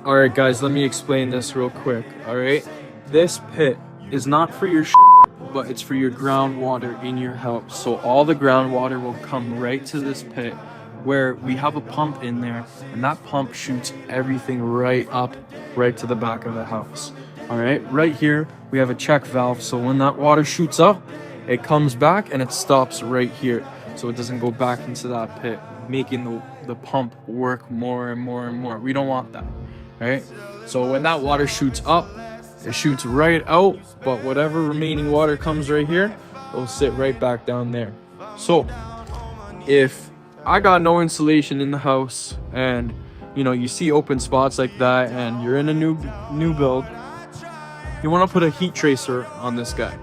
All right, guys, let me explain this real quick. All right, this pit is not for your but it's for your groundwater in your house. So all the groundwater will come right to this pit where we have a pump in there, and that pump shoots everything right up, right to the back of the house. All right, right here, we have a check valve. So when that water shoots up, it comes back and it stops right here. So it doesn't go back into that pit, making the pump work more and more and more. We don't want that, right? So when that water shoots up, it shoots right out, but whatever remaining water comes right here, it'll sit right back down there. So if I got no insulation in the house and you see open spots like that and you're in a new build, you want to put a heat tracer on this guy.